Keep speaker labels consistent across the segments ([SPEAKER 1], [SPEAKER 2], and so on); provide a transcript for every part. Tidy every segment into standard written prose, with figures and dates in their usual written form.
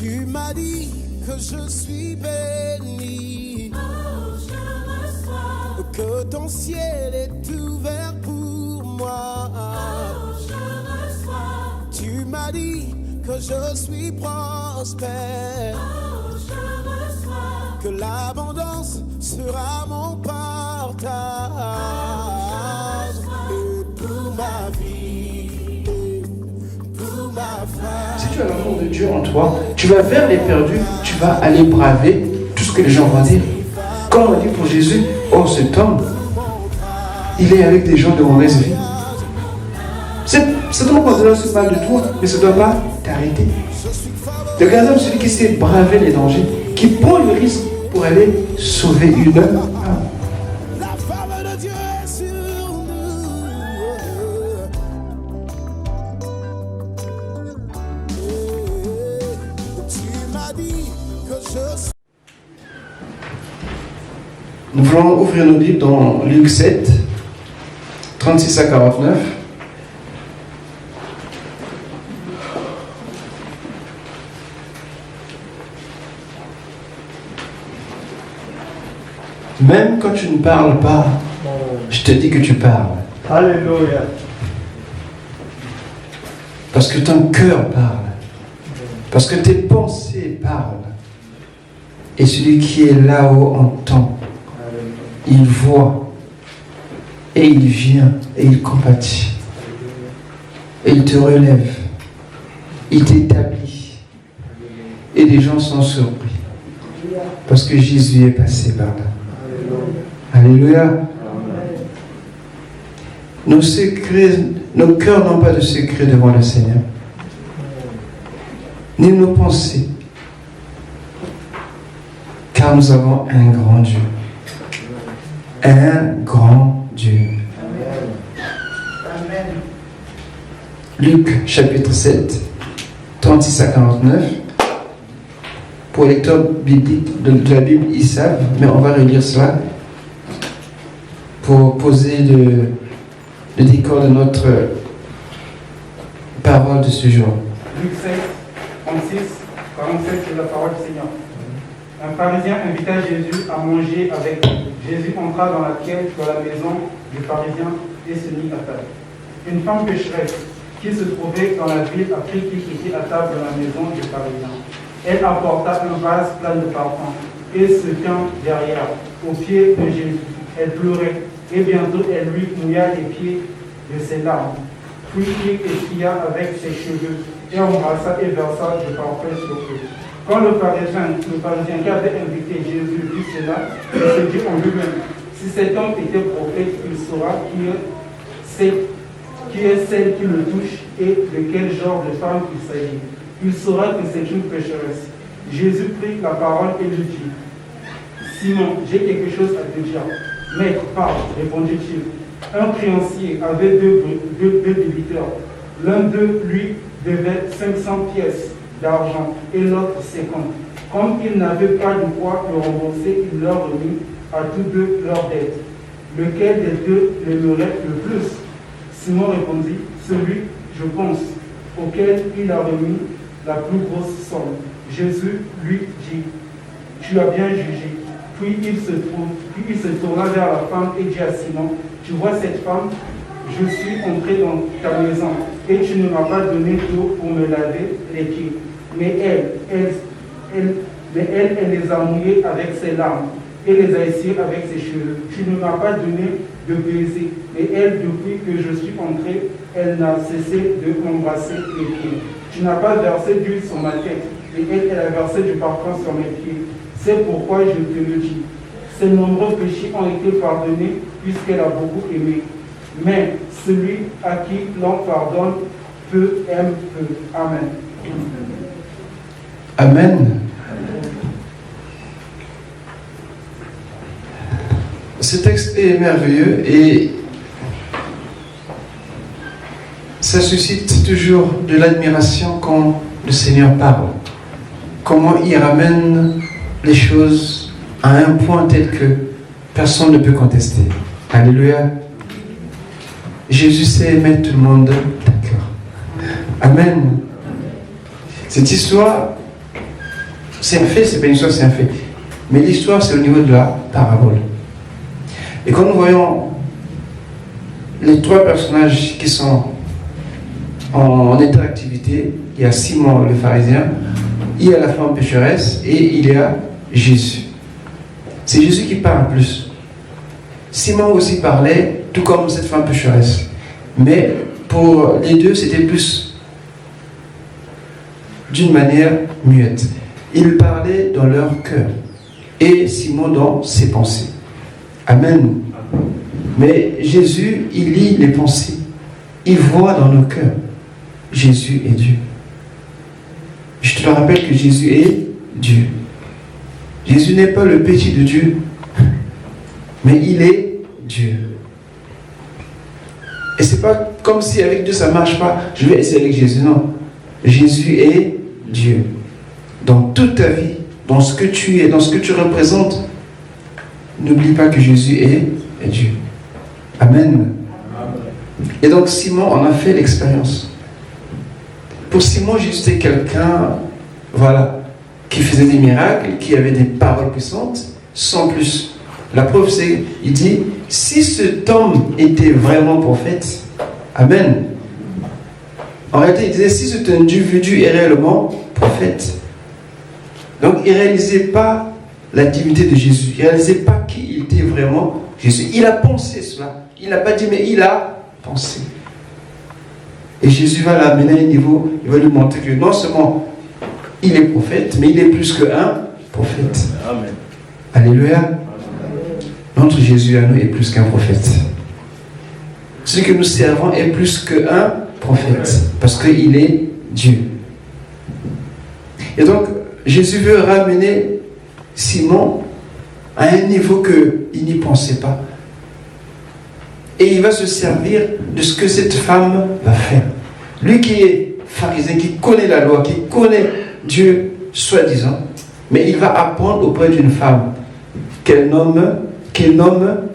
[SPEAKER 1] Tu m'as dit que je suis béni, que ton ciel est ouvert pour moi. Tu m'as dit que je suis prospère, que l'abondance sera mon partage. Et pour ma vie, pour ma femme.
[SPEAKER 2] Si tu as l'amour de Dieu en toi, tu vas vers les perdus, tu vas aller braver tout ce que les gens vont dire. Comme on dit pour Jésus, oh cet homme, il est avec des gens de mauvaise vie. C'est donc qu'on doit se parler de toi, mais ça ne doit pas t'arrêter. Le grand homme, celui qui sait braver les dangers, qui prend le risque pour aller sauver une âme.
[SPEAKER 1] La femme de Dieu est sur nous. Tu m'as dit que je...
[SPEAKER 2] Nous voulons ouvrir nos livres dans Luc 7, 36 à 49. Même quand tu ne parles pas, je te dis que tu parles.
[SPEAKER 3] Alléluia.
[SPEAKER 2] Parce que ton cœur parle. Parce que tes pensées parlent. Et celui qui est là-haut entend. Il voit. Et il vient. Et il compatit. Et il te relève. Il t'établit. Et les gens sont surpris. Parce que Jésus est passé par là. Alléluia. Nos secrets, nos cœurs n'ont pas de secret devant le Seigneur. Ni nos pensées. Car nous avons un grand Dieu. Un grand Dieu.
[SPEAKER 3] Amen.
[SPEAKER 2] Luc chapitre 7, 36 à 49. Pour les lecteurs bibliques de la Bible, ils savent, mais on va relire cela pour poser le décor de notre parole de ce jour.
[SPEAKER 3] Luc 7, 36, 47, c'est la parole du Seigneur. Un pharisien invita Jésus à manger avec lui. Jésus entra dans la maison du pharisien et se mit à table. Une femme pécheresse qui se trouvait dans la ville apprit qu'il était à table dans la maison du pharisien. Elle apporta un vase plein de parfum et se tint derrière, aux pieds de Jésus. Elle pleurait et bientôt elle lui mouilla les pieds de ses larmes. Puis il essuya avec ses cheveux et embrassa et versa du parfum sur eux. Quand le pharisien qui avait invité Jésus vit cela, il se dit en lui-même, si cet homme était prophète, il saura qui est celle qui le touche et de quel genre de femme il s'agit. Il saura que c'est une pécheresse. Jésus prit la parole et lui dit, Simon, j'ai quelque chose à te dire. Maître, parle, répondit-il. Un créancier avait deux débiteurs. L'un d'eux lui devait 500 pièces d'argent et l'autre 50. Comme ils n'avaient pas de quoi le rembourser, il leur remit à tous deux leurs dettes. Lequel des deux l'aimerait le plus? Simon répondit, celui, je pense, auquel il a remis la plus grosse somme. Jésus lui dit, tu as bien jugé. Puis il se tourna vers la femme et dit à Simon, tu vois cette femme, je suis entré dans ta maison et tu ne m'as pas donné d'eau pour me laver les pieds. Mais elle les a mouillés avec ses larmes et les a essuyés avec ses cheveux. Tu ne m'as pas donné de baiser. Et elle, depuis que je suis entré, elle n'a cessé de m'embrasser les pieds. Tu n'as pas versé d'huile sur ma tête. Et elle a versé du parfum sur mes pieds. C'est pourquoi je te le dis. Ses nombreux péchés ont été pardonnés puisqu'elle a beaucoup aimé. Mais celui à qui l'on pardonne peu aime peu. Amen.
[SPEAKER 2] Amen. Ce texte est merveilleux et ça suscite toujours de l'admiration quand le Seigneur parle. Comment il ramène les choses à un point tel que personne ne peut contester. Alléluia. Jésus sait mettre tout le monde d'accord. Amen. Cette histoire c'est un fait, c'est pas une histoire, c'est un fait. Mais l'histoire, c'est au niveau de la parabole. Et quand nous voyons les trois personnages qui sont en interactivité, il y a Simon le pharisien, il y a la femme pécheresse et il y a Jésus. C'est Jésus qui parle plus. Simon aussi parlait, tout comme cette femme pécheresse. Mais pour les deux, c'était plus d'une manière muette. Ils parlaient dans leur cœur et Simon dans ses pensées. Amen. Mais Jésus, il lit les pensées. Il voit dans nos cœurs. Jésus est Dieu. Je te rappelle que Jésus est Dieu. Jésus n'est pas le petit de Dieu, mais il est Dieu. Et c'est pas comme si avec Dieu ça marche pas, je vais essayer avec Jésus. Non. Jésus est Dieu. Dans toute ta vie, dans ce que tu es, dans ce que tu représentes, n'oublie pas que Jésus est Dieu. Amen. Et donc Simon en a fait l'expérience. Pour Simon, Jésus était quelqu'un, voilà, qui faisait des miracles, qui avait des paroles puissantes, sans plus. La preuve, c'est, il dit, si cet homme était vraiment prophète, amen. En réalité, il disait, si cet individu est réellement prophète. Donc, il ne réalisait pas la divinité de Jésus. Il ne réalisait pas qui il était vraiment Jésus. Il a pensé cela. Il n'a pas dit, mais il a pensé. Et Jésus va l'amener à un niveau, il va lui montrer que non seulement il est prophète, mais il est plus qu'un prophète.
[SPEAKER 4] Amen.
[SPEAKER 2] Alléluia. Amen. Notre Jésus à nous est plus qu'un prophète. Celui que nous servons est plus qu'un prophète, parce qu'il est Dieu. Et donc, Jésus veut ramener Simon à un niveau qu'il n'y pensait pas. Et il va se servir de ce que cette femme va faire. Lui qui est pharisien, qui connaît la loi, qui connaît Dieu, soi-disant, mais il va apprendre auprès d'une femme qu'elle nomme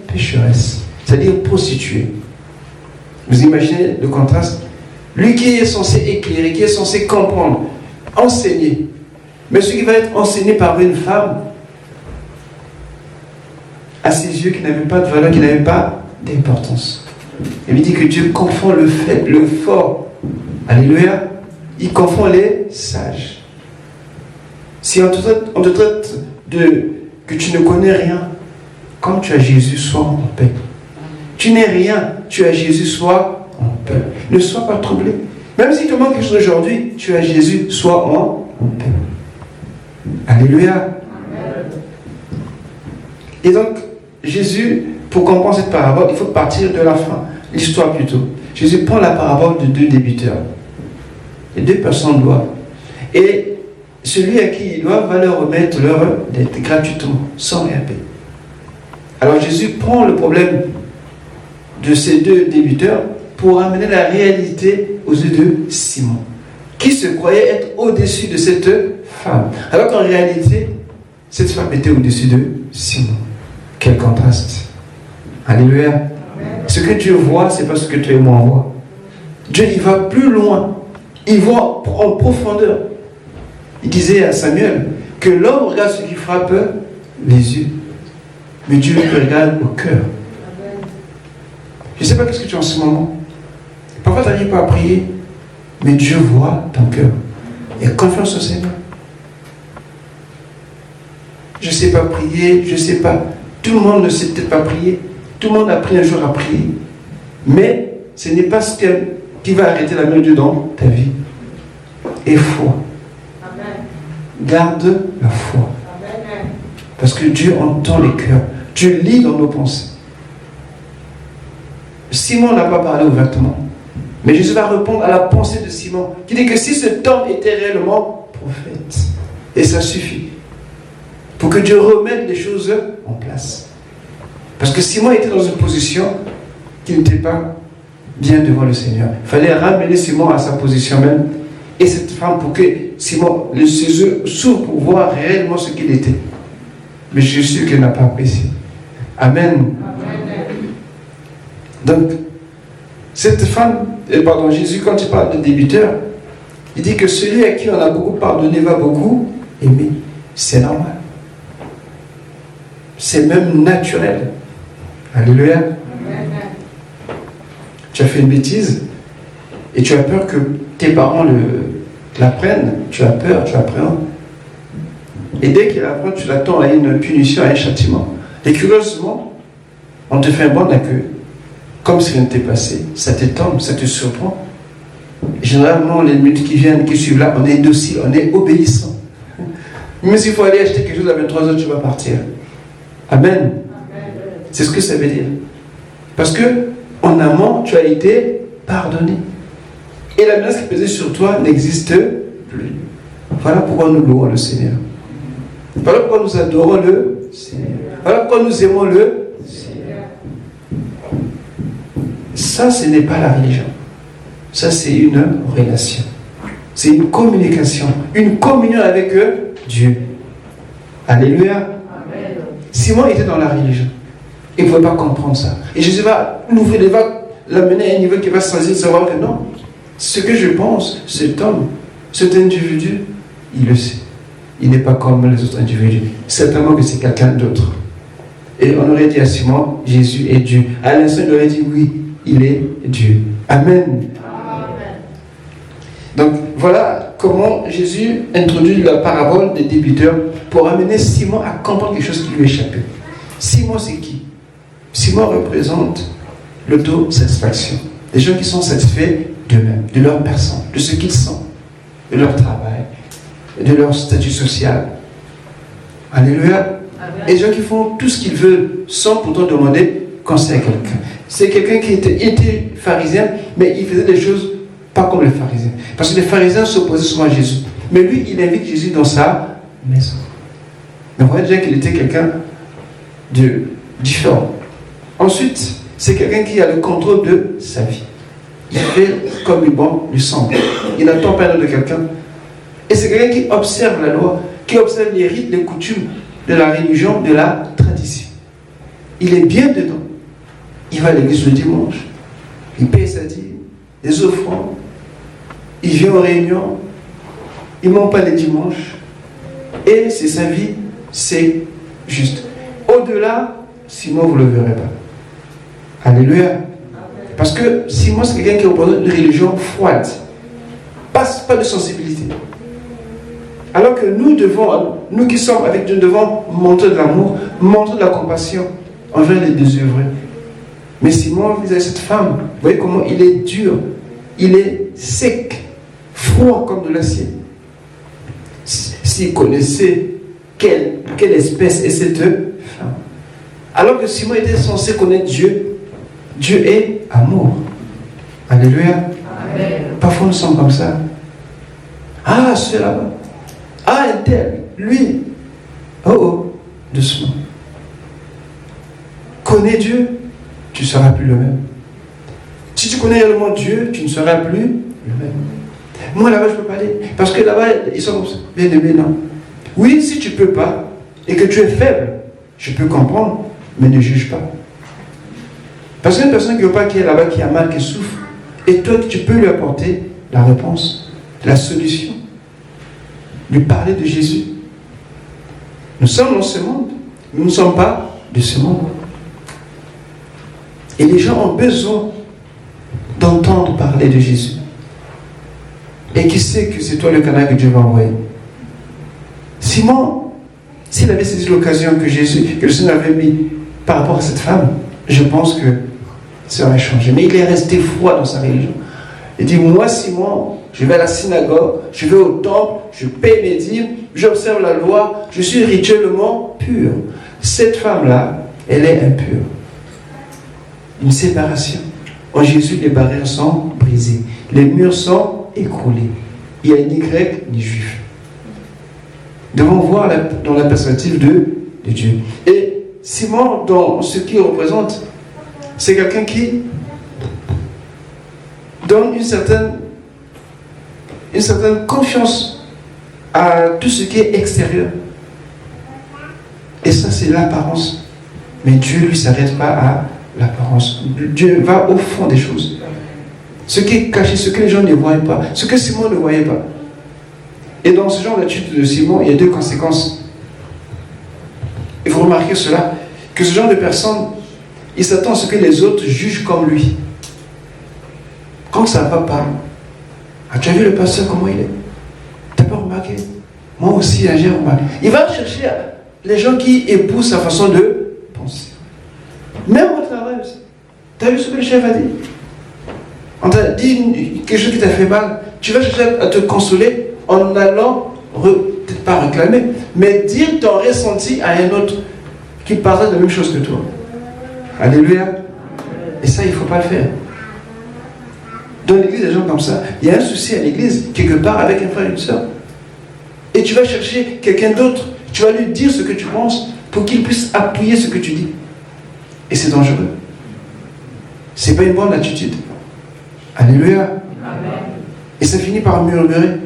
[SPEAKER 2] pécheresse, c'est-à-dire prostituée. Vous imaginez le contraste? Lui qui est censé éclairer, qui est censé comprendre, enseigner, mais celui qui va être enseigné par une femme, à ses yeux, qui n'avait pas de valeur, qui n'avait pas d'importance. Il lui dit que Dieu confond le fait, le fort. Alléluia. Il confond les sages. Si on te traite que tu ne connais rien, comme tu as Jésus, sois en paix. Tu n'es rien, tu as Jésus, sois en paix. Ne sois pas troublé. Même si tu manques quelque chose aujourd'hui, tu as Jésus, sois en paix. Alléluia. Et donc, Jésus, pour comprendre cette parabole, il faut partir de la fin, l'histoire plutôt. Jésus prend la parabole de deux débiteurs. Les deux personnes doivent. Et celui à qui il doit va leur remettre leur dette gratuitement, sans rien payer. Alors Jésus prend le problème de ces deux débiteurs pour amener la réalité aux yeux de Simon, qui se croyait être au-dessus de cette femme. Alors qu'en réalité, cette femme était au-dessus de Simon. Quel contraste. Alléluia. Amen. Ce que Dieu voit, c'est pas ce que toi et moi on voit. Dieu, il va plus loin. Il voit en profondeur. Il disait à Samuel que l'homme regarde ce qui frappe les yeux. Mais Dieu regarde au cœur. Je ne sais pas qu'est-ce que tu as en ce moment. Parfois, tu n'arrives pas à prier, mais Dieu voit ton cœur. Et confiance au Seigneur. Je ne sais pas prier, je ne sais pas. Tout le monde ne sait peut-être pas prier. Tout le monde a pris un jour à prier. Mais ce n'est pas ce qui va arrêter la main de Dieu dans ta vie. Et foi. Amen. Garde la foi. Amen. Parce que Dieu entend les cœurs. Dieu lit dans nos pensées. Simon n'a pas parlé ouvertement. Mais Jésus va répondre à la pensée de Simon, qui dit que si cet homme était réellement prophète, et ça suffit, pour que Dieu remette les choses en place. Parce que Simon était dans une position qui n'était pas bien devant le Seigneur. Il fallait ramener Simon à sa position même, et cette femme, pour que Simon, ses yeux s'ouvrent pour voir réellement ce qu'il était. Mais je suis sûr qu'elle n'a pas apprécié. Amen. Amen. Donc, cette femme, Jésus, quand il parle de débiteur, il dit que celui à qui on a beaucoup pardonné va beaucoup aimer. c'est normal. C'est même naturel. Alléluia. Amen. Tu as fait une bêtise et tu as peur que tes parents l'apprennent. Tu as peur, tu appréhendes. Et dès qu'ils l'apprennent, tu l'attends à une punition, à un châtiment. Et curieusement, on te fait un bon accueil, comme si rien n'était passé. Ça t'étonne, ça te surprend. Généralement, les minutes qui viennent, qui suivent là, on est docile, on est obéissant. Mais s'il faut aller acheter quelque chose à 23h, tu vas partir. Amen. Amen. C'est ce que ça veut dire. Parce que, en amont, tu as été pardonné. Et la menace qui pesait sur toi n'existe plus. Voilà pourquoi nous louons le Seigneur. Voilà pourquoi nous adorons le Seigneur. Voilà pourquoi nous aimons le Seigneur. Ça, ce n'est pas la religion. Ça, c'est une relation. C'est une communication. Une communion avec Dieu. Alléluia. Amen. Simon était dans la religion. Il ne pouvait pas comprendre ça. Et Jésus va l'ouvrir, il va l'amener à un niveau qui va se savoir que non. Ce que je pense, cet homme, cet individu, il le sait. Il n'est pas comme les autres individus. Certainement que c'est quelqu'un d'autre. Et on aurait dit à Simon, Jésus est Dieu. À l'instant, il aurait dit oui, il est Dieu. Amen. Amen. Donc voilà comment Jésus introduit la parabole des débiteurs pour amener Simon à comprendre quelque chose qui lui échappait. Simon, c'est qui? Simon représente l'autosatisfaction. Des gens qui sont satisfaits d'eux-mêmes, de leur personne, de ce qu'ils sont, de leur travail, de leur statut social. Alléluia. Amen. Et des gens qui font tout ce qu'ils veulent sans pourtant demander conseil à quelqu'un. C'est quelqu'un qui était pharisien, mais il faisait des choses pas comme les pharisiens. Parce que les pharisiens s'opposaient souvent à Jésus. Mais lui, il invite Jésus dans sa maison. Mais on voit déjà qu'il était quelqu'un de différent. Ensuite, c'est quelqu'un qui a le contrôle de sa vie. Il fait comme il bon lui semble. Il n'attend pas de quelqu'un. Et c'est quelqu'un qui observe la loi, qui observe les rites, les coutumes de la religion, de la tradition. Il est bien dedans. Il va à l'église le dimanche. Il paye sa dîme, les offrandes. Il vient aux réunions. Il ne ment pas les dimanches. Et c'est sa vie, c'est juste. Au-delà, Simon, vous ne le verrez pas. Alléluia. Parce que Simon, c'est quelqu'un qui représente une religion froide. Pas de sensibilité. Alors que nous qui sommes avec Dieu, devons montrer de l'amour, montrer de la compassion envers les désœuvrés. Mais Simon, vous avez cette femme, vous voyez comment il est dur, il est sec, froid comme de l'acier. S'il connaissait quelle espèce est cette femme. Alors que Simon était censé connaître Dieu, Dieu est amour. Alléluia. Amen. Parfois nous sommes comme ça. Ah, celui là-bas. Ah, un tel, lui. Oh, doucement. Connais Dieu, tu ne seras plus le même. Si tu connais réellement Dieu, tu ne seras plus le même. Moi, là-bas, je ne peux pas aller. Parce que là-bas, ils sont comme ça. Bien aimé, non. Oui, si tu ne peux pas, et que tu es faible, je peux comprendre, mais ne juge pas. Parce qu'une personne qui ne veut pas, qui est là-bas, qui a mal, qui souffre, et toi, tu peux lui apporter la réponse, la solution. Lui parler de Jésus. Nous sommes dans ce monde, nous ne sommes pas de ce monde. Et les gens ont besoin d'entendre parler de Jésus. Et qui sait que c'est toi le canal que Dieu va envoyer? Simon, s'il avait saisi l'occasion que le Seigneur avait mis par rapport à cette femme, je pense que ça aurait changé. Mais il est resté froid dans sa religion. Il dit, moi Simon, je vais à la synagogue, je vais au temple, je paye mes dîmes, j'observe la loi, je suis rituellement pur. Cette femme-là, elle est impure. Une séparation. En Jésus, les barrières sont brisées. Les murs sont écroulés. Il n'y a ni grec ni juif. Nous devons voir dans la perspective de Dieu. Et Simon, dans ce qu'il représente, c'est quelqu'un qui donne une certaine confiance à tout ce qui est extérieur. Et ça, c'est l'apparence. Mais Dieu, lui, ne s'arrête pas à l'apparence. Dieu va au fond des choses. Ce qui est caché, ce que les gens ne voient pas, ce que Simon ne voyait pas. Et dans ce genre d'attitude de Simon, il y a deux conséquences il faut remarquer cela, que ce genre de personne, il s'attend à ce que les autres jugent comme lui. Quand ça ne va pas, tu as vu le pasteur comment il est? Tu n'as pas remarqué? Moi aussi, j'ai remarqué. Il va chercher les gens qui épousent sa façon de penser. Même au travail aussi. Tu as vu ce que le chef a dit? On t'a dit quelque chose qui t'a fait mal. Tu vas chercher à te consoler en allant, peut-être pas réclamer, mais dire ton ressenti à un autre qui partage la même chose que toi. Alléluia. Et ça, il ne faut pas le faire. Dans l'église, des gens comme ça, il y a un souci à l'église, quelque part, avec un frère et une soeur. Et tu vas chercher quelqu'un d'autre, tu vas lui dire ce que tu penses pour qu'il puisse appuyer ce que tu dis. Et c'est dangereux. Ce n'est pas une bonne attitude. Alléluia. Amen. Et ça finit par murmurer.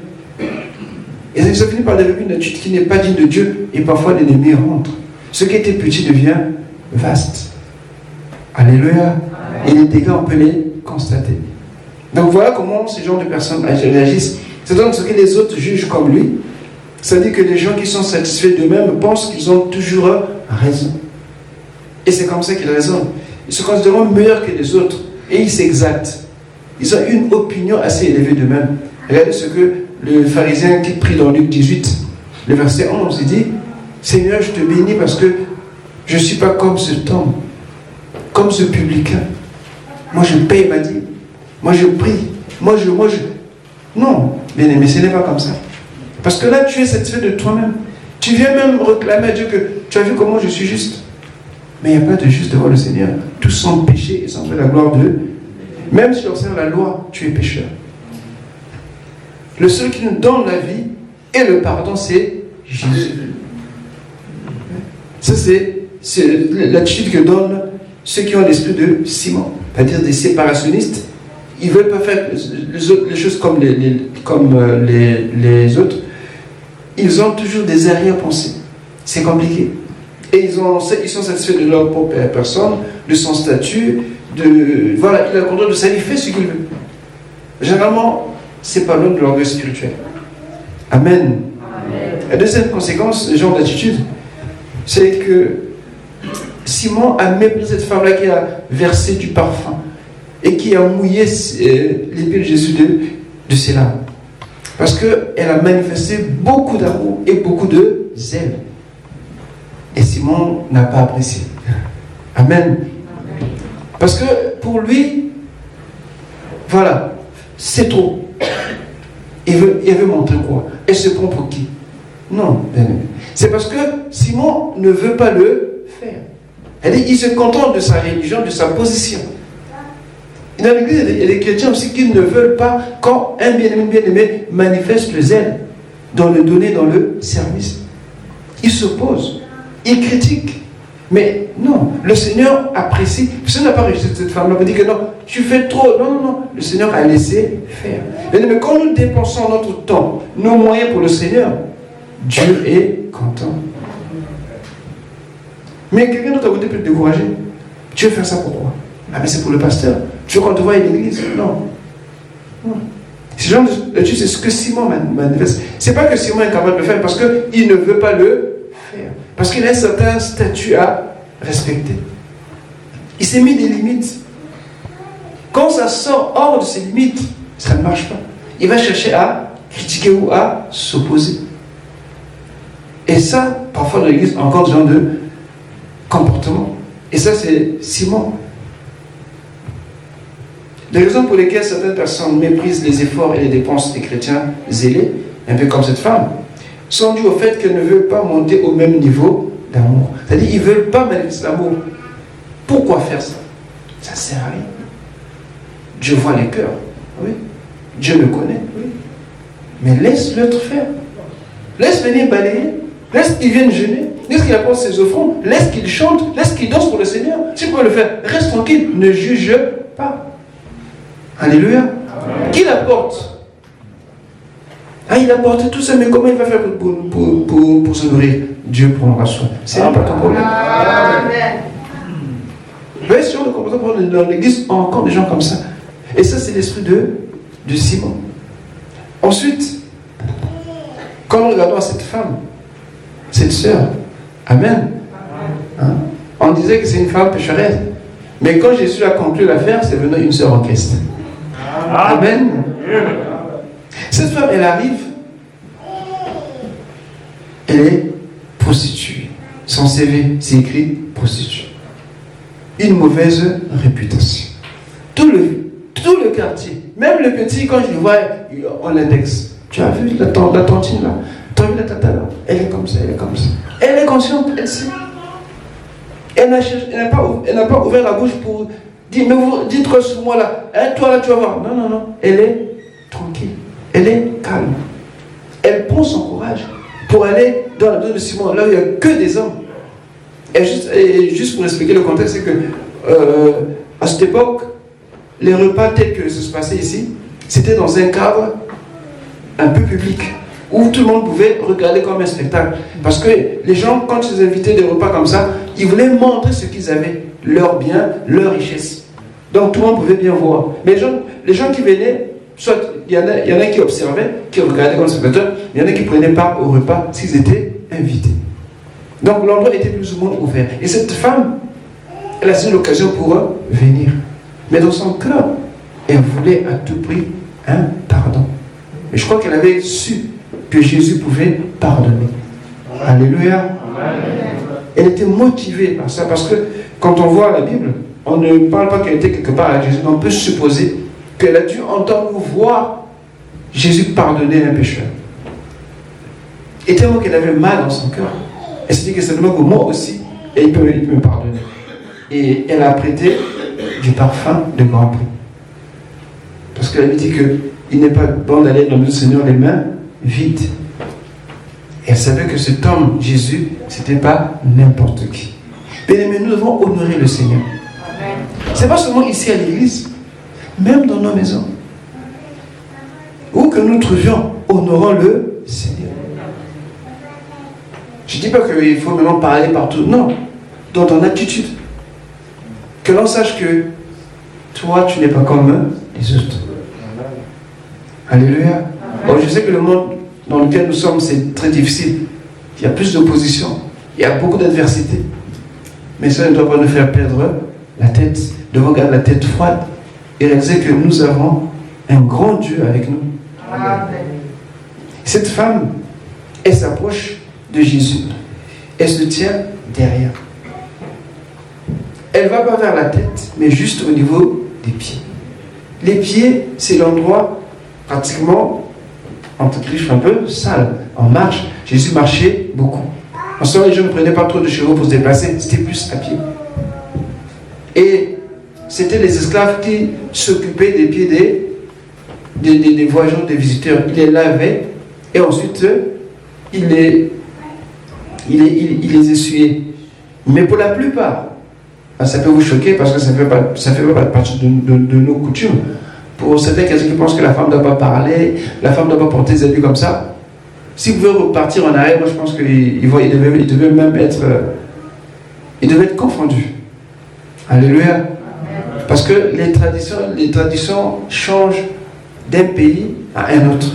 [SPEAKER 2] Et ça finit par développer une attitude qui n'est pas digne de Dieu. Et parfois l'ennemi rentre. Ce qui était petit devient vaste. Alléluia. Amen. Et les dégâts, on peut les constater. Donc voilà comment ce genre de personnes réagissent. C'est donc ce que les autres jugent comme lui. C'est-à-dire que les gens qui sont satisfaits d'eux-mêmes pensent qu'ils ont toujours raison. Et c'est comme ça qu'ils raisonnent. Ils se considèrent meilleurs que les autres. Et ils s'exaltent. Ils ont une opinion assez élevée d'eux-mêmes. Regardez ce que le pharisien qui prie dans Luc 18, le verset 11, il dit: Seigneur, je te bénis parce que je ne suis pas comme cet homme, comme ce publicain. Moi, je paye ma dîme. Moi, je prie. Moi, je... Non, bien aimé, ce n'est pas comme ça. Parce que là, tu es satisfait de toi-même. Tu viens même réclamer à Dieu que tu as vu comment je suis juste. Mais il n'y a pas de juste devant le Seigneur. Tous sont péchés et sans la gloire de Dieu. Même si tu observes la loi, tu es pécheur. Le seul qui nous donne la vie et le pardon, c'est Jésus. Ça, c'est l'attitude que donnent ceux qui ont l'esprit de Simon, c'est-à-dire des séparationnistes. Ils ne veulent pas faire les choses comme les autres. Ils ont toujours des arrière-pensées. C'est compliqué. Et ils sont satisfaits de leur propre personne, de son statut, voilà, il a le contrôle de ça, il fait ce qu'il veut. Généralement, ce n'est pas l'homme de l'orgueil spirituel. Amen. Amen. La deuxième conséquence, ce genre d'attitude, c'est que Simon a méprisé cette femme-là qui a versé du parfum et qui a mouillé l'épée de Jésus de ses larmes. Parce qu'elle a manifesté beaucoup d'amour et beaucoup de zèle. Et Simon n'a pas apprécié. Amen. Parce que pour lui, voilà, c'est trop. Il veut montrer quoi? Elle se prend pour qui? Non, bien aimé. C'est parce que Simon ne veut pas le faire. Il se contente de sa religion, de sa position. Et dans l'église, il y a des chrétiens aussi qui ne veulent pas, quand un bien-aimé manifeste le zèle dans le donner, dans le service. Il s'oppose, il critique. Mais non, le Seigneur apprécie. Le Seigneur n'a pas réussi cette femme-là pour dire que non, tu fais trop. Non, non, non. Le Seigneur a laissé faire. Mais quand nous dépensons notre temps, nos moyens pour le Seigneur, Dieu est content. Mais quelqu'un d'autre a voulu peut te décourager. Tu veux faire ça pourquoi? Ah, mais c'est pour le pasteur. Tu veux qu'on te voie à l'église? Non. Non. Ce genre de c'est ce que Simon manifeste. C'est pas que Simon est capable de le faire parce qu'il ne veut pas le faire. Parce qu'il a un certain statut à respecter. Il s'est mis des limites. Quand ça sort hors de ses limites, ça ne marche pas. Il va chercher à critiquer ou à s'opposer. Et ça, parfois dans l'église, encore des gens de comportement. Et ça, c'est Simon. Les raisons pour lesquelles certaines personnes méprisent les efforts et les dépenses des chrétiens zélés, un peu comme cette femme, sont dues au fait qu'elles ne veulent pas monter au même niveau d'amour. C'est-à-dire qu'ils ne veulent pas manifester l'amour. Pourquoi faire ça? Ça ne sert à rien. Dieu voit les cœurs. Oui. Dieu le connaît. Oui. Mais laisse l'autre faire. Laisse venir balayer. Laisse qu'il vienne jeûner. Laisse qu'il apporte ses offrandes. Laisse qu'il chante. Laisse qu'il danse pour le Seigneur. Si tu peux le faire, reste tranquille. Ne juge pas. Alléluia. Amen. Qui l'apporte? Ah, il a porté tout ça, mais comment il va faire pour se nourrir? Dieu prendra soin. C'est pas ton problème. Amen. Vous voyez, si on le comprend dans l'église, encore des gens comme ça. Et ça, c'est l'esprit de Simon. Ensuite, quand nous regardons à cette femme, cette sœur, Amen, disait que c'est une femme pécheresse. Mais quand Jésus a conclu l'affaire, c'est venu une sœur en Christ. Amen. Cette femme, elle arrive, elle est prostituée. Son CV, c'est écrit prostituée. Une mauvaise réputation. Tout le quartier, même le petit, quand je le vois, on l'indexe. Tu as vu la tantine là? Tu as vu la tata là? Elle est comme ça, elle est comme ça. Elle est consciente, elle sait. Elle n'a pas ouvert la bouche pour dire, mais vous dites quoi sur moi là? Hein, toi là, tu vas voir. Non, non, non. Elle est tranquille. Elle est calme. Elle prend son courage pour aller dans la maison de Simon, là où il n'y a que des hommes. Et juste pour expliquer le contexte, c'est que à cette époque, les repas tels que ça se passait ici, c'était dans un cadre un peu public, où tout le monde pouvait regarder comme un spectacle. Parce que les gens, quand ils invitaient des repas comme ça, ils voulaient montrer ce qu'ils avaient, leurs biens, leur richesse. Donc tout le monde pouvait bien voir. Mais les gens qui venaient, soit il y en a qui observaient, qui regardaient comme spectateurs, il y en a qui prenaient part au repas s'ils étaient invités. Donc l'endroit était plus ou moins ouvert. Et cette femme, elle a saisi l'occasion pour venir. Mais dans son cœur, elle voulait à tout prix un pardon. Et je crois qu'elle avait su que Jésus pouvait pardonner. Alléluia. Elle était motivée par ça, parce que quand on voit la Bible, on ne parle pas qu'elle était quelque part avec Jésus, mais on peut supposer qu'elle a dû entendre ou voir Jésus pardonner un pécheur. Et tellement qu'elle avait mal dans son cœur, elle s'est dit que simplement que moi aussi, il peut me pardonner. Et elle a prêté du parfum de grand prix. Parce qu'elle lui dit qu'il n'est pas bon d'aller dans le Seigneur les mains vides. Et elle savait que cet homme, Jésus, c'était pas n'importe qui. Mais nous devons honorer le Seigneur. C'est pas seulement ici à l'église, même dans nos maisons. Où que nous trouvions, honorons le Seigneur. Je ne dis pas qu'il faut maintenant parler partout. Non, dans ton attitude. Que l'on sache que toi, tu n'es pas comme les autres. Alléluia. Bon, je sais que le monde dans lequel nous sommes, c'est très difficile. Il y a plus d'opposition. Il y a beaucoup d'adversité. Mais ça ne doit pas nous faire perdre la tête. Nous devons garder la tête froide et réaliser que nous avons un grand Dieu avec nous. Amen. Cette femme, elle s'approche de Jésus. Elle se tient derrière. Elle ne va pas vers la tête, mais juste au niveau des pieds. Les pieds, c'est l'endroit pratiquement, en touche un peu, sale. En marche, Jésus marchait beaucoup. En ce moment, les gens ne prenaient pas trop de chevaux pour se déplacer, c'était plus à pied. Et c'était les esclaves qui s'occupaient des pieds des voyageurs, des visiteurs. Ils les lavaient et ensuite, ils les essuyaient. Mais pour la plupart, ça peut vous choquer parce que ça ne fait pas partie de nos coutumes. Pour certains qui pensent que la femme ne doit pas parler, la femme ne doit pas porter des habits comme ça. Si vous voulez repartir en arrière, moi je pense qu'il devait même être confondu. Alléluia. Parce que les traditions changent d'un pays à un autre.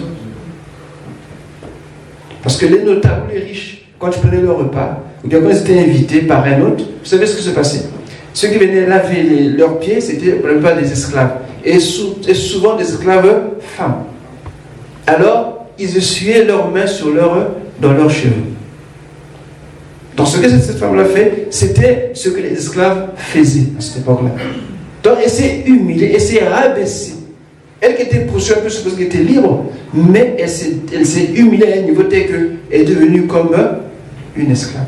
[SPEAKER 2] Parce que les notables, les riches, quand ils prenaient leur repas, ou bien quand ils étaient invités par un autre, vous savez ce qui se passait? Ceux qui venaient laver leurs pieds, c'était pour la plupart des esclaves. Et souvent des esclaves femmes. Alors, ils essuyaient leurs mains dans leurs cheveux. Donc, ce que cette femme-là fait, c'était ce que les esclaves faisaient à cette époque-là. Donc, elle s'est humiliée, elle s'est rabaissée. Elle qui était prostituée, un peu suppose qu'elle était libre, mais elle s'est humiliée à un niveau tel qu'elle est devenue comme une esclave.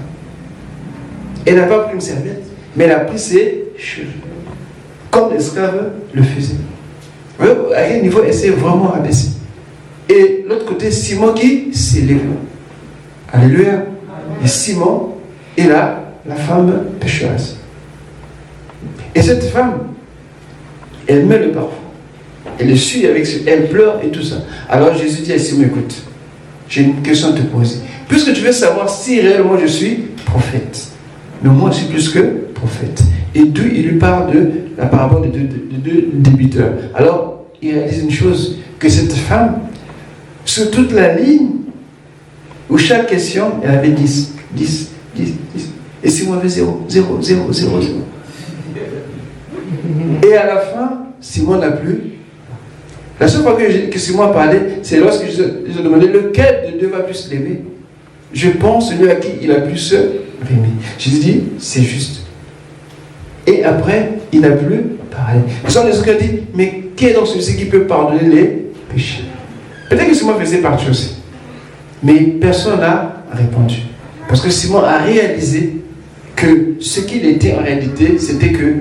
[SPEAKER 2] Elle n'a pas pris une serviette, mais elle a pris ses cheveux, comme l'esclave le faisait. À quel niveau elle s'est vraiment rabaissée. Et l'autre côté, Simon qui s'élève. Alléluia. Et Simon est là, la femme pécheresse. Et cette femme, elle met le parfum. Elle le suit elle pleure et tout ça. Alors Jésus dit à Simon, écoute, j'ai une question à te poser. Puisque tu veux savoir si réellement je suis prophète. Mais moi, je suis plus que prophète. Et d'où il lui parle de la parabole de deux débiteurs. Alors, il réalise une chose, que cette femme, sur toute la ligne, où chaque question, elle avait 10. Et Simon avait 0, 0, 0, 0, 0. Et à la fin, Simon n'a plus. La seule fois que Simon a parlé, c'est lorsque je lui ai demandé lequel de deux va plus se lever. Je pense celui à qui il a plus se réunir. Jésus dit, c'est juste. Et après, il n'a plus parlé. Vous savez, les autres ont dit, mais qui est donc celui-ci qui peut pardonner les péchés? Peut-être que Simon faisait partie aussi. Mais personne n'a répondu. Parce que Simon a réalisé que ce qu'il était en réalité, c'était que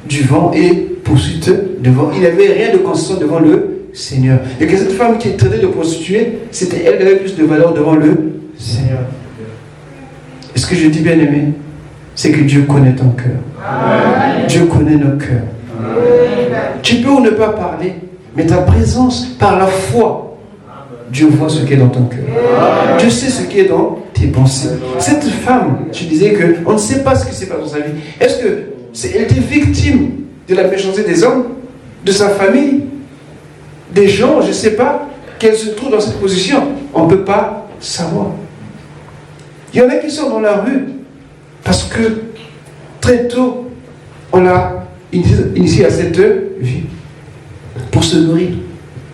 [SPEAKER 2] du vent et poursuite de vent. Il n'avait rien de constant devant le Seigneur. Et que cette femme qui est traitée de prostituée, c'était elle qui avait plus de valeur devant le Seigneur. Et ce que je dis, bien aimé, c'est que Dieu connaît ton cœur. Amen. Dieu connaît nos cœurs. Amen. Tu peux ou ne pas parler, mais ta présence, par la foi, Dieu voit ce qui est dans ton cœur. Amen. Dieu sait ce qui est dans tes pensées. Cette femme, tu disais qu'on ne sait pas ce qui s'est passé dans sa vie. Est-ce qu'elle était victime de la méchanceté des hommes, de sa famille, des gens, je ne sais pas, qu'elle se trouve dans cette position? On ne peut pas savoir. Il y en a qui sont dans la rue parce que très tôt, on l'a initié à cette vie pour se nourrir,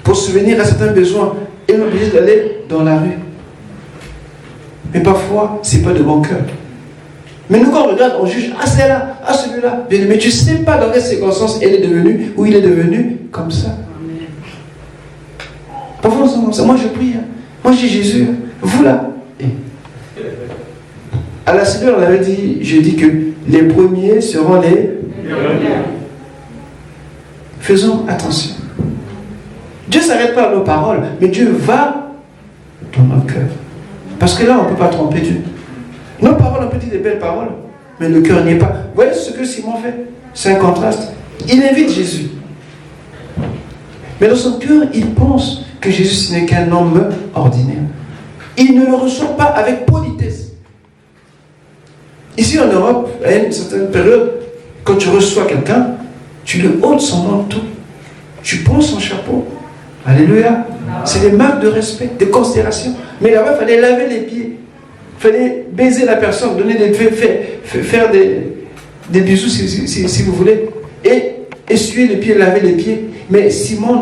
[SPEAKER 2] pour subvenir à certains besoins et on est obligé d'aller dans la rue. Mais parfois, ce n'est pas de bon cœur. Mais nous, quand on regarde, on juge, ah c'est là, ah celui-là. Mais tu ne sais pas dans quelles circonstances elle est devenue, ou il est devenu comme ça. Parfois, on sent comme ça. Moi, je prie. Moi, je dis Jésus, vous là. Et à la cellule, on avait dit, je dis que les premiers seront les derniers. Faisons attention. Dieu ne s'arrête pas à nos paroles, mais Dieu va dans nos cœurs. Parce que là, on ne peut pas tromper Dieu. Nos paroles, on peut dire des belles paroles, mais le cœur n'y est pas. Vous voyez ce que Simon fait? C'est un contraste. Il invite Jésus. Mais dans son cœur, il pense que Jésus, ce n'est qu'un homme ordinaire. Il ne le reçoit pas avec politesse. Ici en Europe, à une certaine période, quand tu reçois quelqu'un, tu le ôtes son manteau, tu prends son chapeau. Alléluia. C'est des marques de respect, de considération. Mais là-bas, il fallait laver les pieds. Il fallait baiser la personne, donner faire des bisous si vous voulez. Et essuyer les pieds, laver les pieds. Mais Simon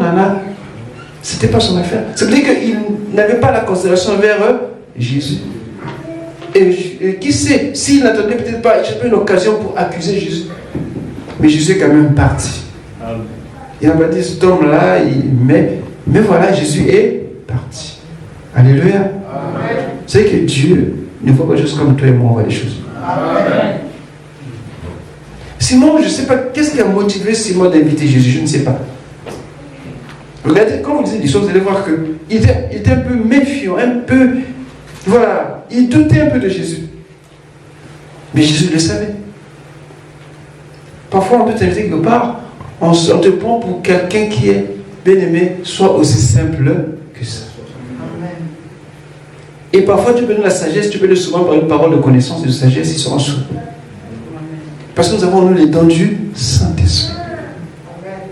[SPEAKER 2] c'était pas son affaire. Ça veut dire qu'il n'avait pas la considération vers Jésus. Et qui sait, s'il n'attendait peut-être pas, j'ai pas une occasion pour accuser Jésus. Mais Jésus est quand même parti. Il n'a pas dit cet homme-là, mais voilà, Jésus est parti. Alléluia. Amen. Vous savez que Dieu ne voit pas juste comme toi et moi on voit les choses. Amen. Simon, je ne sais pas, qu'est-ce qui a motivé Simon d'inviter Jésus? Je ne sais pas. Regardez, quand vous lisez l'histoire, vous allez voir qu'il était un peu méfiant, un peu, voilà, il doutait un peu de Jésus. Mais Jésus le savait. Parfois, on peut t'inviter quelque part, on te prend pour quelqu'un qui est bien-aimé, soit aussi simple que ça. Amen. Et parfois, tu peux donner la sagesse, tu peux le souvent par une parole de connaissance et de sagesse, ils seront sourds. Parce que nous avons, nous, les dons du Saint-Esprit.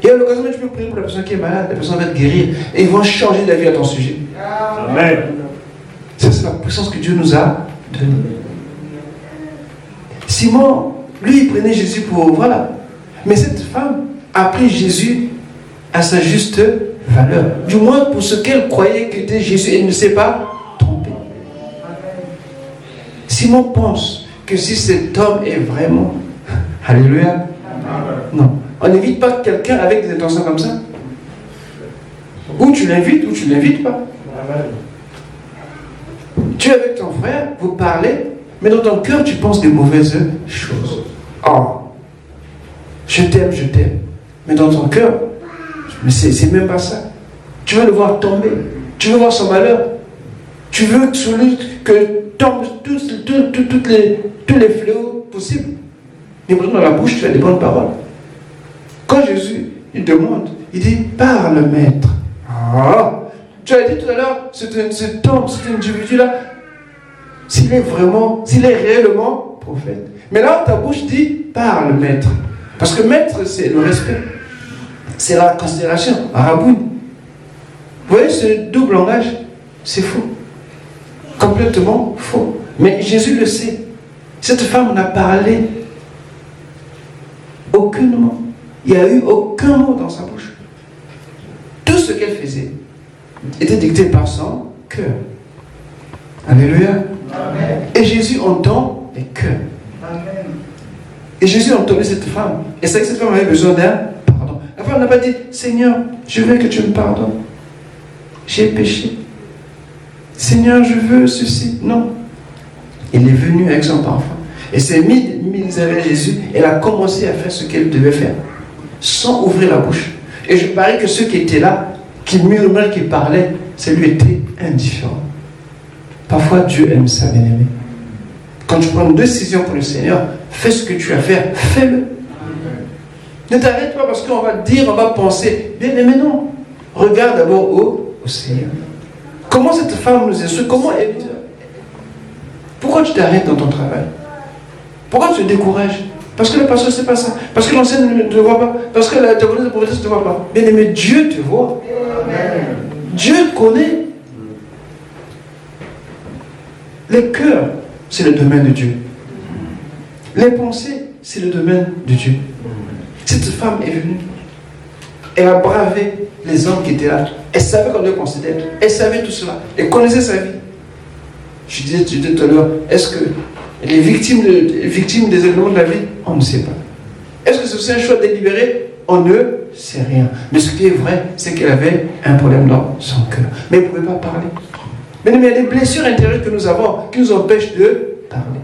[SPEAKER 2] Et à l'occasion, tu peux prier pour la personne qui est malade, la personne va te guérir, et ils vont changer d'avis à ton sujet. Amen. Ça, c'est la puissance que Dieu nous a donnée. Simon, lui, il prenait Jésus pour, voilà. Mais cette femme a pris Jésus à sa juste valeur. Du moins pour ce qu'elle croyait qu'était Jésus. Elle ne s'est pas trompée. Simon pense que si cet homme est vraiment... Alléluia. Non. On n'invite pas quelqu'un avec des intentions comme ça. Ou tu l'invites ou tu ne l'invites pas. Tu es avec ton frère, vous parlez, mais dans ton cœur, tu penses des mauvaises choses. Oh, je t'aime. Mais dans ton cœur, mais c'est même pas ça. Tu veux le voir tomber. Tu veux voir son malheur. Tu veux que tombent tous les fléaux possibles. Mais pourtant, dans la bouche, tu as des bonnes paroles. Quand Jésus, il demande, il dit, parle, maître. Ah, tu as dit tout à l'heure, cet homme, cet individu-là, s'il est réellement prophète. Mais là, ta bouche dit, parle, maître. Parce que maître, c'est le respect. C'est la considération. Raboun. Vous voyez ce double langage? C'est faux. Complètement faux. Mais Jésus le sait. Cette femme n'a parlé aucunement. Il n'y a eu aucun mot dans sa bouche. Tout ce qu'elle faisait était dicté par son cœur. Alléluia. Amen. Et Jésus entend les cœurs. Amen. Et Jésus a entendu cette femme. Et c'est que cette femme avait besoin d'un pardon. La femme n'a pas dit, Seigneur, je veux que tu me pardonnes. J'ai péché. Seigneur, je veux ceci. Non. Il est venu avec son parfum. Et s'est mis derrière Jésus. Elle a commencé à faire ce qu'elle devait faire. Sans ouvrir la bouche. Et je parie que ceux qui étaient là, qui murmuraient, qui parlaient, ça lui était indifférent. Parfois, Dieu aime ça, bien-aimé. Quand tu prends une décision pour le Seigneur, fais ce que tu as à faire, fais-le. Ne t'arrête pas parce qu'on va dire, on va penser. Bien-aimé, non. Regarde d'abord au Seigneur. Comment cette femme nous instruit? Comment elle... Pourquoi tu t'arrêtes dans ton travail? Pourquoi tu te décourages? Parce que le pasteur, c'est pas ça. Parce que l'enseignant ne te voit pas. Parce que la prophétesse ne te voit pas. Bien-aimé, Dieu te voit. Amen. Dieu te connaît. Les cœurs, c'est le domaine de Dieu. Les pensées, c'est le domaine de Dieu. Cette femme est venue. Elle a bravé les hommes qui étaient là. Elle savait qu'on devait considérer. Elle savait tout cela. Elle connaissait sa vie. Je disais tout à l'heure, est-ce que les victimes des événements de la vie, on ne sait pas. Est-ce que c'est un choix délibéré? On ne sait rien. Mais ce qui est vrai, c'est qu'elle avait un problème dans son cœur. Mais elle ne pouvait pas parler. Mais il y a des blessures intérieures que nous avons qui nous empêchent de parler.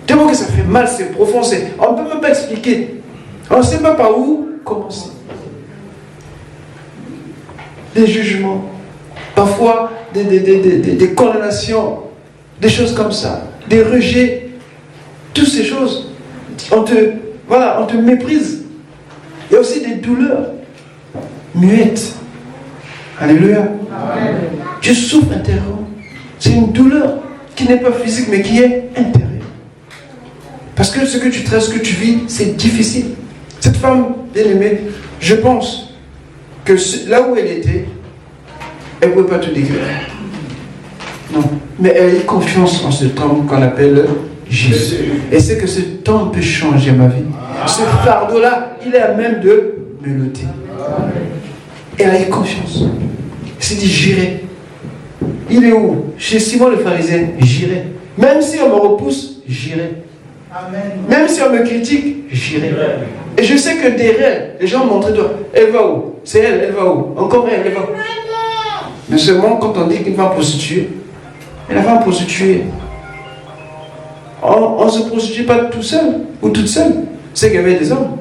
[SPEAKER 2] Tellement que ça fait mal, c'est profond, on ne peut même pas expliquer. On ne sait pas par où commencer. Des jugements, parfois des condamnations, des choses comme ça, des rejets, toutes ces choses. On te méprise. Il y a aussi des douleurs muettes. Alléluia. Amen. Tu souffres intérieurement. C'est une douleur qui n'est pas physique, mais qui est intérieure. Parce que ce que tu traites, ce que tu vis, c'est difficile. Cette femme bien-aimée, je pense que là où elle était, elle ne pouvait pas te décrire. Non. Mais elle a eu confiance en cet homme qu'on appelle Jésus. Et c'est que cet homme peut changer ma vie. Ce fardeau-là, il est à même de me l'ôter. Elle a eu confiance. Elle s'est dit, j'irai. Il est où? Chez Simon le pharisien, j'irai. Même si on me repousse, j'irai. Même si on me critique, j'irai. Et je sais que derrière, les gens montrent toi. Elle va où? C'est elle, elle va où? Encore elle va où? Mais seulement quand on dit qu'une femme prostituée, et la femme prostituée, on ne se prostitue pas tout seul ou toute seule. C'est qu'il y avait des hommes.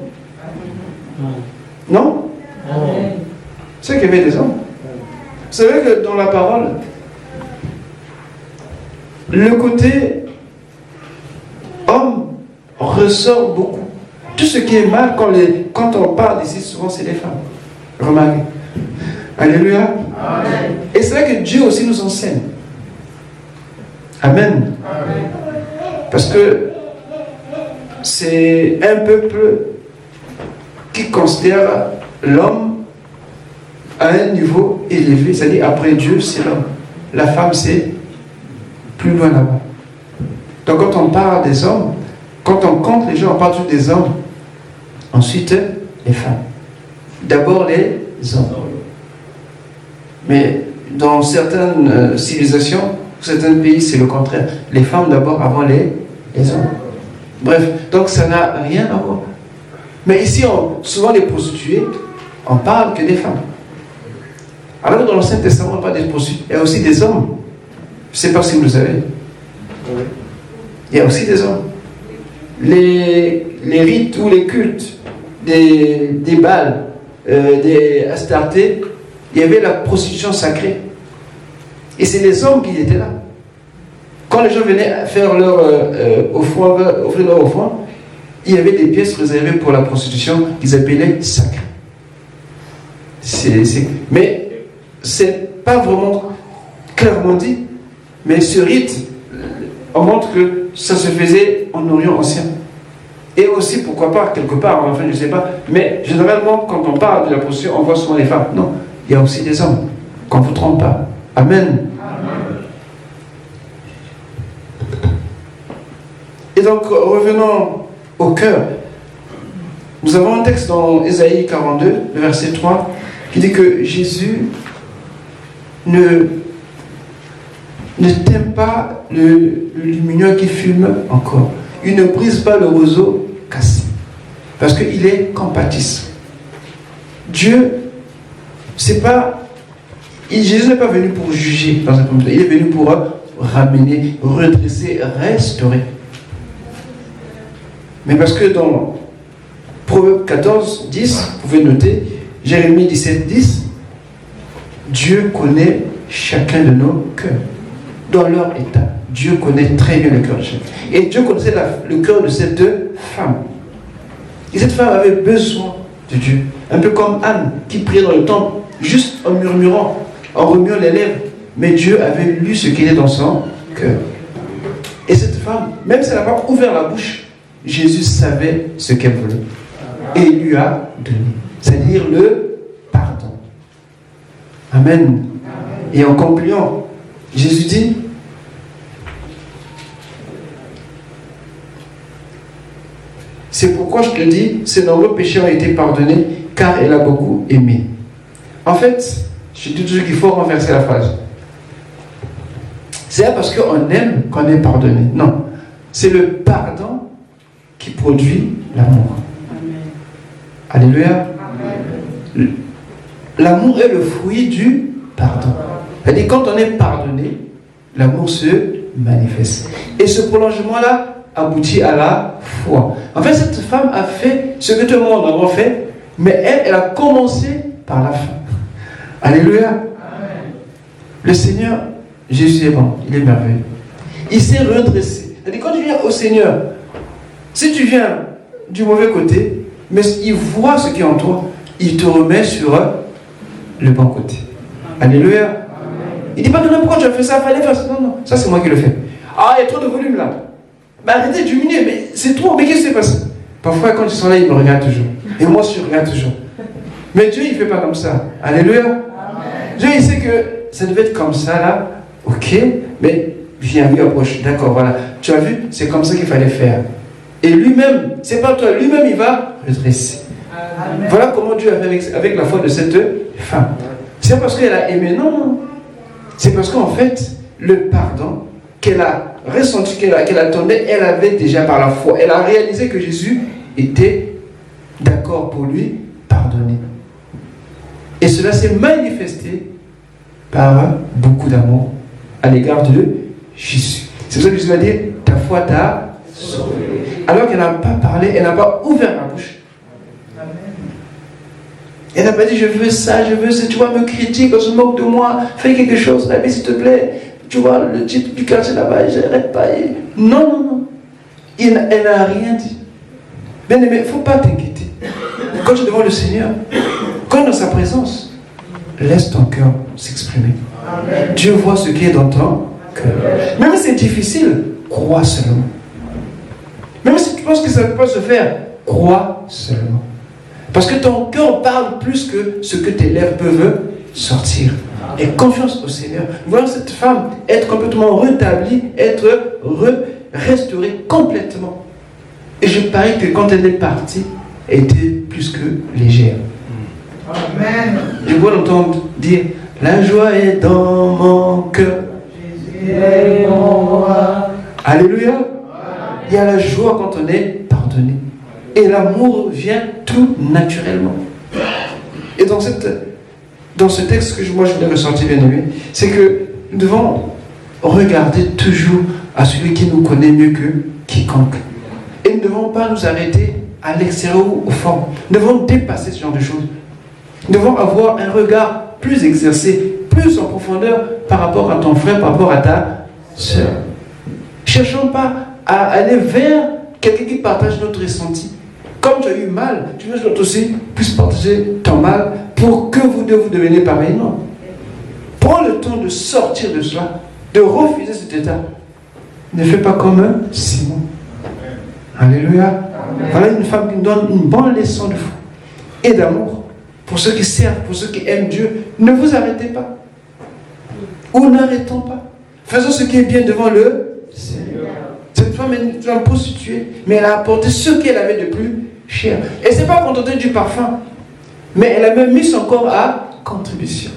[SPEAKER 2] Non? C'est qu'il y avait des hommes. Vous savez que dans la parole, le côté homme ressort beaucoup. Tout ce qui est mal, quand on parle ici, souvent c'est les femmes. Remarquez. Alléluia. Amen. Et c'est là que Dieu aussi nous enseigne. Amen. Amen. Parce que c'est un peuple qui considère l'homme à un niveau élevé, c'est-à-dire après Dieu, c'est l'homme. La femme, c'est plus loin là-bas. Donc quand on parle des hommes, quand on compte les gens, on parle toujours des hommes. Ensuite, les femmes. D'abord les hommes. Mais dans certaines civilisations, certains pays, c'est le contraire. Les femmes d'abord avant les hommes. Bref, donc ça n'a rien à voir. Mais ici, souvent les prostituées, on parle que des femmes. Alors que dans l'Ancien Testament, on parle des prostituées. Il y a aussi des hommes. Je ne sais pas si vous le savez. Il y a aussi des hommes. Les rites ou les cultes des Baals, des Astartés, il y avait la prostitution sacrée. Et c'est les hommes qui étaient là. Quand les gens venaient faire leur offrande, offrir leur offrande, il y avait des pièces réservées pour la prostitution qu'ils appelaient sacrées. Mais c'est pas vraiment clairement dit, mais ce rite, on montre que ça se faisait en Orient ancien. Et aussi, pourquoi pas, quelque part, enfin je ne sais pas, mais généralement, quand on parle de la prostitution, on voit souvent les femmes. Non, il y a aussi des hommes, qu'on ne vous trompe pas. Amen. Et donc, revenons au cœur. Nous avons un texte dans Ésaïe 42, le verset 3, qui dit que Jésus ne t'aime pas le lumineux qui fume encore. Il ne brise pas le roseau cassé. Parce qu'il est compatissant. Dieu, c'est pas... Jésus n'est pas venu pour juger dans un moment. Il est venu pour ramener, redresser, restaurer. Mais parce que dans Proverbe 14, 10, vous pouvez noter, Jérémie 17, 10, Dieu connaît chacun de nos cœurs, dans leur état. Dieu connaît très bien le cœur de chacun. Et Dieu connaissait le cœur de cette femme. Et cette femme avait besoin de Dieu. Un peu comme Anne, qui priait dans le temple, juste en murmurant, en remuant les lèvres. Mais Dieu avait lu ce qui était dans son cœur. Et cette femme, même si elle n'a pas ouvert la bouche, Jésus savait ce qu'elle voulait. Et il lui a donné. C'est-à-dire le pardon. Amen. Et en concluant, Jésus dit, c'est pourquoi je te dis, ses nombreux péchés ont été pardonnés, car elle a beaucoup aimé. En fait, je dis toujours qu'il faut renverser la phrase. C'est pas parce qu'on aime qu'on est pardonné. Non. C'est le pardon qui produit l'amour. Alléluia. Amen. L'amour est le fruit du pardon. C'est-à-dire quand on est pardonné, l'amour se manifeste. Et ce prolongement-là aboutit à la foi. En fait, cette femme a fait ce que tout le monde a fait, mais elle a commencé par la fin. Alléluia. Amen. Le Seigneur, Jésus est bon, il est merveilleux. Il s'est redressé. C'est-à-dire quand tu viens au Seigneur, si tu viens du mauvais côté, mais il voit ce qui est en toi, il te remet sur le bon côté. Alléluia. Amen. Il ne dit pas que non, pourquoi tu as fait ça, fallait faire ça. Non, non, ça c'est moi qui le fais. Ah, il y a trop de volume là. Mais arrêtez de diminuer, mais c'est trop, mais qu'est-ce qui s'est passé? Parfois quand ils sont là, ils me regardent toujours. Et moi je regarde toujours. Mais Dieu il ne fait pas comme ça. Alléluia. Amen. Dieu il sait que ça devait être comme ça là. Ok, mais viens, lui approche. D'accord, voilà. Tu as vu, c'est comme ça qu'il fallait faire. Et lui-même, c'est pas toi, lui-même il va redresser. Amen. Voilà comment Dieu a fait avec la foi de cette femme. C'est parce qu'elle a aimé, non. C'est parce qu'en fait, le pardon qu'elle a ressenti, qu'elle attendait, elle avait déjà par la foi. Elle a réalisé que Jésus était d'accord pour lui pardonner. Et cela s'est manifesté par beaucoup d'amour à l'égard de Jésus. C'est pour ça que Jésus a dit, ta foi t'a sauvé. Alors qu'elle n'a pas parlé, elle n'a pas ouvert la bouche. Elle n'a pas dit, je veux ça, tu vois, me critique, on se moque de moi, fais quelque chose, la vie s'il te plaît. Tu vois, le titre du quartier là-bas, j'arrête pas. Non, non, non. Elle n'a rien dit. Bien aimé, il ne faut pas t'inquiéter. Quand tu es devant le Seigneur, quand dans sa présence, laisse ton cœur s'exprimer. Amen. Dieu voit ce qui est dans ton cœur. Même si c'est difficile, crois seulement. Même si tu penses que ça ne peut pas se faire, crois seulement. Parce que ton cœur parle plus que ce que tes lèvres peuvent sortir. Et confiance au Seigneur. Voilà cette femme être complètement rétablie, être restaurée complètement. Et je parie que quand elle est partie, elle était plus que légère. Amen. Je vois l'entendre dire, la joie est dans mon cœur. Jésus est mon roi. Alléluia. Amen. Il y a la joie quand on est pardonné. Et l'amour vient tout naturellement. Et dans ce texte que moi je voulais ressentir, bien aimé, c'est que nous devons regarder toujours à celui qui nous connaît mieux que quiconque. Et nous ne devons pas nous arrêter à l'extérieur ou au fond. Nous devons dépasser ce genre de choses. Nous devons avoir un regard plus exercé, plus en profondeur par rapport à ton frère, par rapport à ta soeur. Cherchons pas à aller vers quelqu'un qui partage notre ressenti. Comme tu as eu mal, tu veux l'autre aussi puisse partager ton mal pour que vous deux vous deveniez pareil. Non. Prends le temps de sortir de cela, de refuser cet état. Ne fais pas comme Simon. Alléluia. Amen. Voilà une femme qui nous donne une bonne leçon de foi et d'amour. Pour ceux qui servent, pour ceux qui aiment Dieu, ne vous arrêtez pas. Ou n'arrêtons pas. Faisons ce qui est bien devant le Seigneur. Cette femme femme est une prostituée, mais elle a apporté ce qu'elle avait de plus cher. Elle ne s'est pas contentée du parfum, mais elle a même mis son corps à contribution.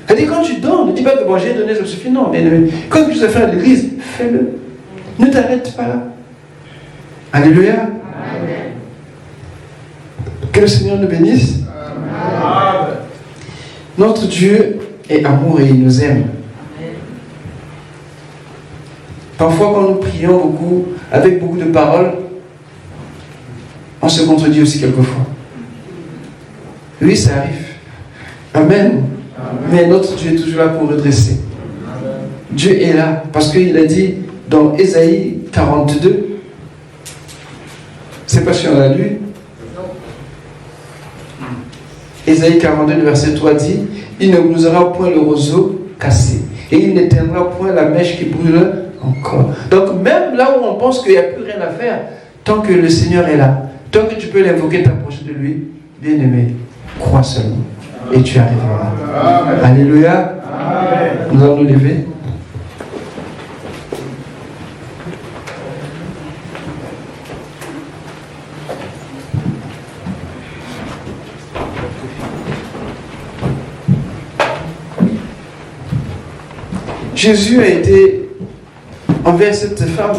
[SPEAKER 2] Elle dit, quand tu donnes, ne dis pas que bon, j'ai donné, ça me suffit. Non, bien aimé. Quand tu dois faire à l'église, fais-le. Ne t'arrête pas là. Alléluia. Amen. Que le Seigneur nous bénisse. Amen. Notre Dieu est amour et il nous aime. Amen. Parfois, quand nous prions beaucoup, avec beaucoup de paroles, on se contredit aussi quelquefois. Oui, ça arrive. Amen. Mais notre Dieu est toujours là pour redresser. Amen. Dieu est là parce qu'il a dit dans Ésaïe 42, c'est pas si on l'a lu. Ésaïe 42, verset 3 dit, il ne brisera point le roseau cassé et il n'éteindra point la mèche qui brûle encore. Donc même là où on pense qu'il n'y a plus rien à faire, tant que le Seigneur est là, tant que tu peux l'invoquer, t'approcher de lui, bien aimé, crois seulement. Et tu arriveras. Amen. Alléluia. Amen. Nous allons nous lever. Jésus a été envers cette femme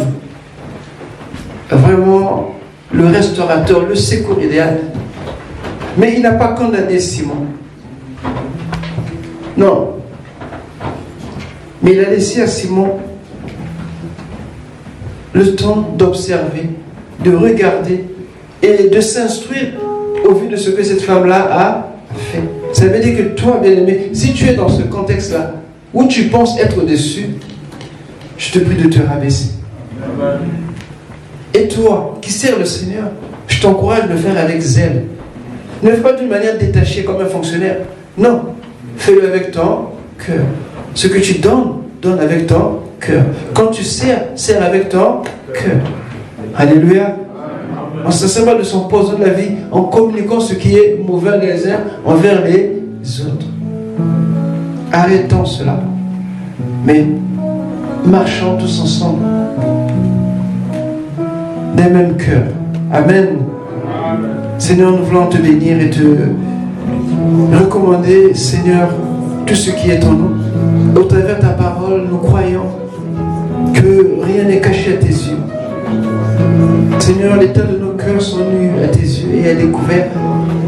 [SPEAKER 2] vraiment le restaurateur, le secours idéal. Mais il n'a pas condamné Simon. Non. Mais il a laissé à Simon le temps d'observer, de regarder et de s'instruire au vu de ce que cette femme-là a fait. Ça veut dire que toi, bien-aimé, si tu es dans ce contexte-là, où tu penses être au-dessus, je te prie de te rabaisser. Et toi, qui sers le Seigneur, je t'encourage de le faire avec zèle. Ne le fais pas d'une manière détachée comme un fonctionnaire. Non. Fais-le avec ton cœur. Ce que tu donnes, donne avec ton cœur. Quand tu sers, sers avec ton cœur. Alléluia. On ne se pas de son poison de la vie en communiquant ce qui est mauvais les uns envers les autres. Arrêtons cela. Mais marchons tous ensemble d'un même cœur. Amen. Seigneur, nous voulons te bénir et te recommander, Seigneur, tout ce qui est en nous. Au travers de ta parole, nous croyons que rien n'est caché à tes yeux. Seigneur, l'état de nos cœurs sont nus à tes yeux et à découvert.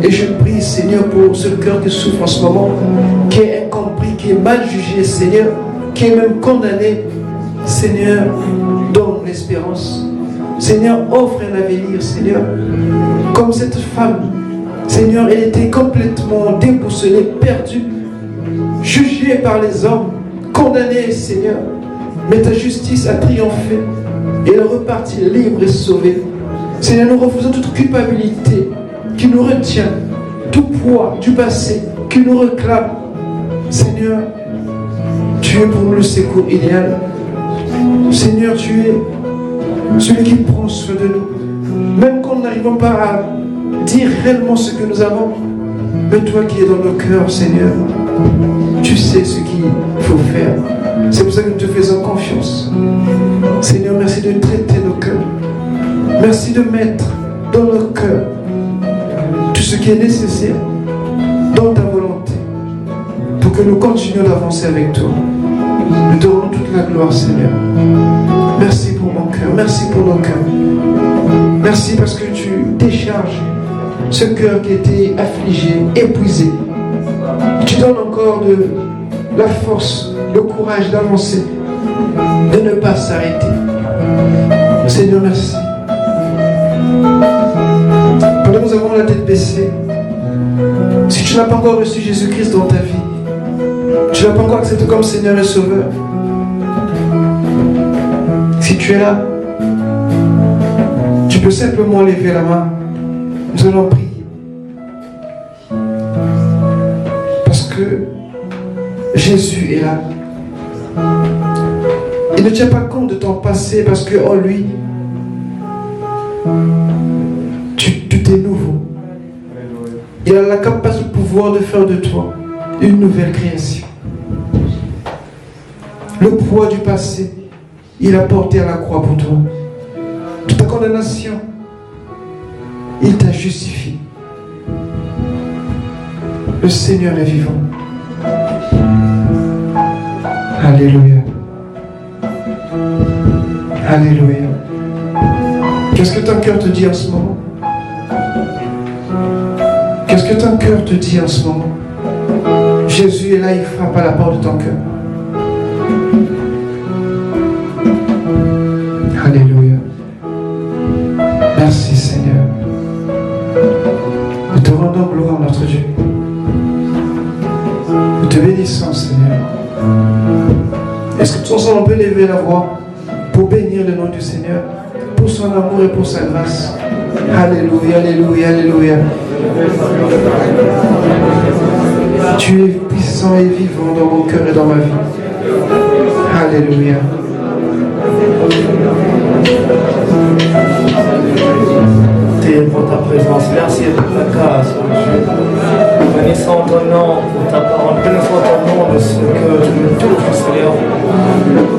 [SPEAKER 2] Et je prie, Seigneur, pour ce cœur qui souffre en ce moment, qui est incompris, qui est mal jugé, Seigneur, qui est même condamné. Seigneur, donne l'espérance. Seigneur, offre un avenir, Seigneur. Comme cette femme, Seigneur, elle était complètement déboussolée, perdue, jugée par les hommes, condamnée, Seigneur. Mais ta justice a triomphé et elle repartit libre et sauvée. Seigneur, nous refusons toute culpabilité qui nous retient, tout poids du passé qui nous réclame. Seigneur, tu es pour nous le secours idéal. Seigneur, tu es celui qui prend soin de nous. Même quand nous n'arrivons pas à dire réellement ce que nous avons, mais toi qui es dans nos cœurs, Seigneur, tu sais ce qu'il faut faire. C'est pour ça que nous te faisons confiance. Seigneur, merci de traiter nos cœurs. Merci de mettre dans nos cœurs tout ce qui est nécessaire dans ta volonté pour que nous continuions d'avancer avec toi. Nous te rendons toute la gloire, Seigneur. Merci pour mon cœur, merci pour nos cœurs. Merci parce que tu décharges ce cœur qui était affligé, épuisé. Tu donnes encore de la force, le courage d'avancer, de ne pas s'arrêter. Seigneur, merci. Pendant que nous avons la tête baissée, si tu n'as pas encore reçu Jésus-Christ dans ta vie, tu n'as pas encore accepté comme Seigneur et Sauveur, si tu es là, tu peux simplement lever la main. Nous allons prier. Parce que Jésus est là. Il ne tient pas compte de ton passé parce qu'en lui, tout est nouveau. Il a la capacité, le pouvoir de faire de toi une nouvelle création. Le poids du passé, il a porté à la croix pour toi. ta condamnation. Il t'a justifié. Le Seigneur est vivant. Alléluia. Alléluia. Qu'est-ce que ton cœur te dit en ce moment? Qu'est-ce que ton cœur te dit en ce moment? Jésus est là, il frappe à la porte de ton cœur. Alléluia. Merci Seigneur. Nous te rendons gloire, notre Dieu. Nous te bénissons, Seigneur. Est-ce que tous ensemble on peut lever la voix pour bénir le nom du Seigneur, pour son amour et pour sa grâce? Alléluia, alléluia, alléluia. Tu es puissant et vivant dans mon cœur et dans ma vie. Alléluia.
[SPEAKER 4] Pour ta présence, merci de ta grâce, mon Dieu. Bénissons ton nom pour ta parole, bénissons ton nom de ce que tu nous touches, Seigneur,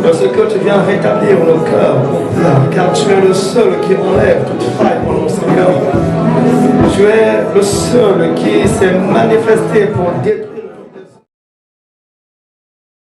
[SPEAKER 4] de ce que tu viens rétablir nos cœurs, car tu es le seul qui enlève toute faille pour nous, Seigneur. Tu es le seul qui s'est manifesté pour détruire